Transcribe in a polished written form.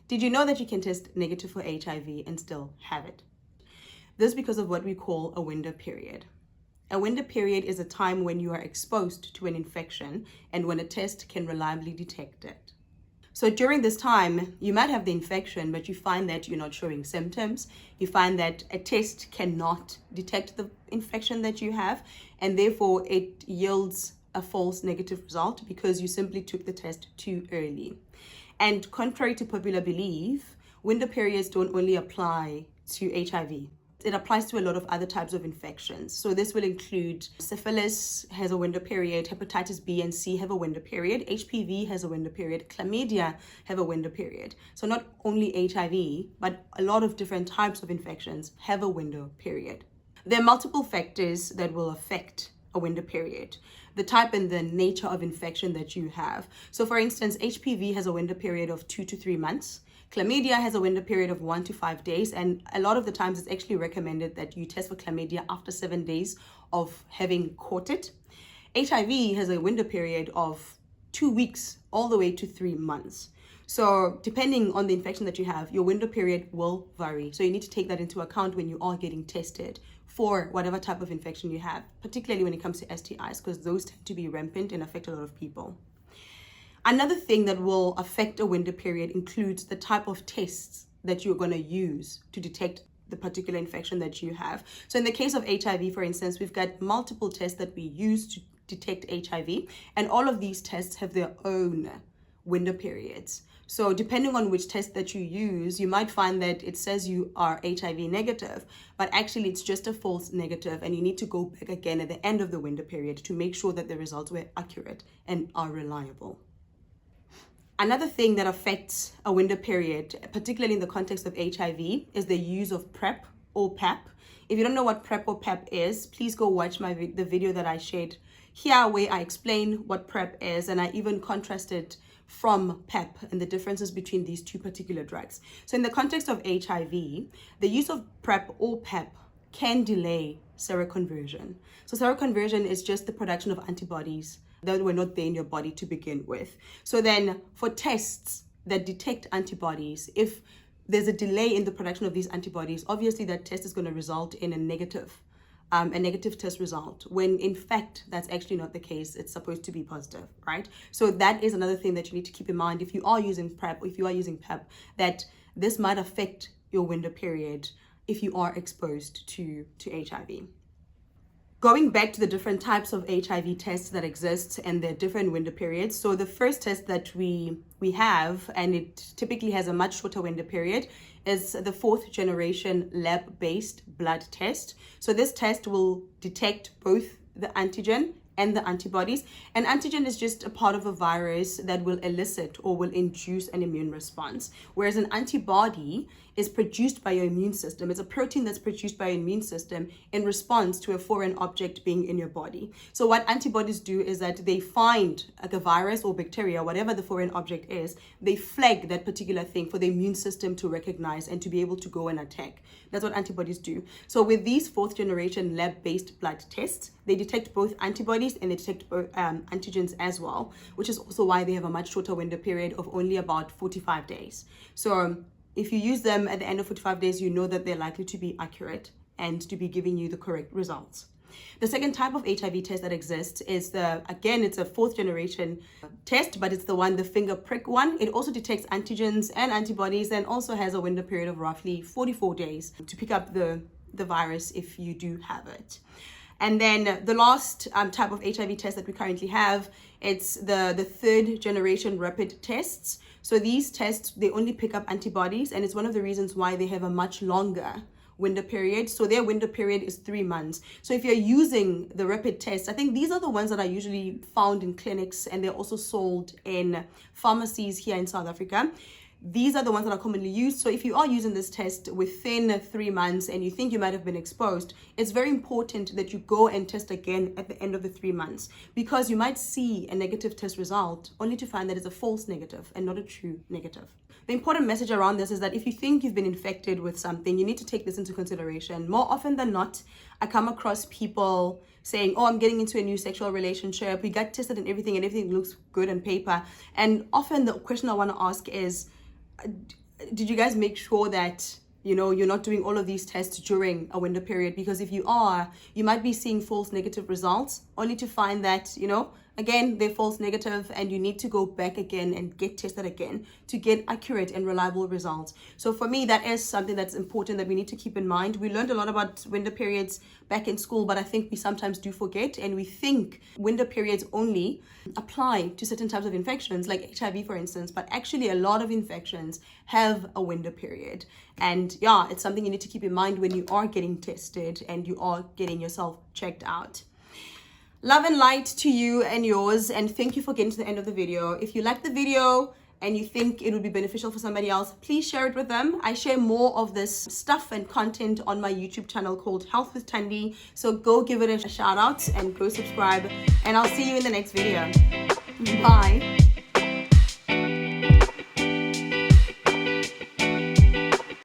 Did you know that you can test negative for HIV and still have it? This is because of what we call a window period. A window period is a time when you are exposed to an infection and when a test can reliably detect it. So during this time, you might have the infection, but you find that you're not showing symptoms. You find that a test cannot detect the infection that you have, and therefore it yields a false negative result because you simply took the test too early. And contrary to popular belief, window periods don't only apply to HIV. It applies to a lot of other types of infections. So this will include syphilis has a window period, hepatitis B and C have a window period, HPV has a window period, chlamydia have a window period. So not only HIV, but a lot of different types of infections have a window period. There are multiple factors that will affect a window period, the type and the nature of infection that you have. So for instance, HPV has a window period of 2 to 3 months. Chlamydia has a window period of 1 to 5 days, and a lot of the times it's actually recommended that you test for chlamydia after 7 days of having caught it. HIV has a window period of 2 weeks all the way to 3 months. So depending on the infection that you have, your window period will vary. So you need to take that into account when you are getting tested for whatever type of infection you have, particularly when it comes to STIs, because those tend to be rampant and affect a lot of people. Another thing that will affect a window period includes the type of tests that you're going to use to detect the particular infection that you have. So in the case of HIV, for instance, we've got multiple tests that we use to detect HIV, and all of these tests have their own window periods. So depending on which test that you use, you might find that it says you are HIV negative, but actually it's just a false negative, and you need to go back again at the end of the window period to make sure that the results were accurate and are reliable. Another thing that affects a window period, particularly in the context of HIV, is the use of PrEP or PAP. If you don't know what PrEP or PAP is, please go watch the video that I shared here where I explain what PrEP is, and I even contrasted from PAP and the differences between these two particular drugs. So in the context of HIV, the use of PrEP or PAP can delay seroconversion. So seroconversion is just the production of antibodies that were not there in your body to begin with. So then for tests that detect antibodies, if there's a delay in the production of these antibodies, obviously that test is going to result in a negative test result, when in fact that's actually not the case. It's supposed to be positive, right? So that is another thing that you need to keep in mind if you are using PrEP or if you are using PAP, that this might affect your window period if you are exposed to HIV. Going back to the different types of HIV tests that exist and their different window periods. So the first test that we have, and it typically has a much shorter window period, is the 4th generation lab-based blood test. So this test will detect both the antigen and the antibodies. An antigen is just a part of a virus that will elicit or will induce an immune response, whereas an antibody is produced by your immune system. It's a protein that's produced by your immune system in response to a foreign object being in your body. So what antibodies do is that they find the virus or bacteria, whatever the foreign object is, they flag that particular thing for the immune system to recognize and to be able to go and attack. That's what antibodies do. So with these 4th generation lab-based blood tests, they detect both antibodies and they detect both antigens as well, which is also why they have a much shorter window period of only about 45 days. So if you use them at the end of 45 days, you know that they're likely to be accurate and to be giving you the correct results. The second type of HIV test that exists is it's a 4th generation test, but it's the finger prick one. It also detects antigens and antibodies and also has a window period of roughly 44 days to pick up the virus if you do have it. And then the last type of HIV test that we currently have, it's the 3rd generation rapid tests. So these tests, they only pick up antibodies, and it's one of the reasons why they have a much longer window period. So their window period is 3 months. So if you're using the rapid tests, I think these are the ones that are usually found in clinics, and they're also sold in pharmacies here in South Africa. These are the ones that are commonly used. So if you are using this test within 3 months and you think you might have been exposed, it's very important that you go and test again at the end of the 3 months, because you might see a negative test result only to find that it's a false negative and not a true negative. The important message around this is that if you think you've been infected with something, you need to take this into consideration. More often than not, I come across people saying, oh, I'm getting into a new sexual relationship. We got tested and everything looks good on paper. And often the question I want to ask is, did you guys make sure that, you know, you're not doing all of these tests during a window period? Because if you are, you might be seeing false negative results, only to find that, you know, again, they're false negative, and you need to go back again and get tested again to get accurate and reliable results. So for me, that is something that's important that we need to keep in mind. We learned a lot about window periods back in school, but I think we sometimes do forget, and we think window periods only apply to certain types of infections, like HIV, for instance, but actually a lot of infections have a window period. And yeah, it's something you need to keep in mind when you are getting tested and you are getting yourself checked out. Love and light to you and yours, and thank you for getting to the end of the video. If you like the video and you think it would be beneficial for somebody else, please share it with them. I share more of this stuff and content on my YouTube channel called Health with Thandi, so go give it a shout out and go subscribe, and I'll see you in the next video. Bye.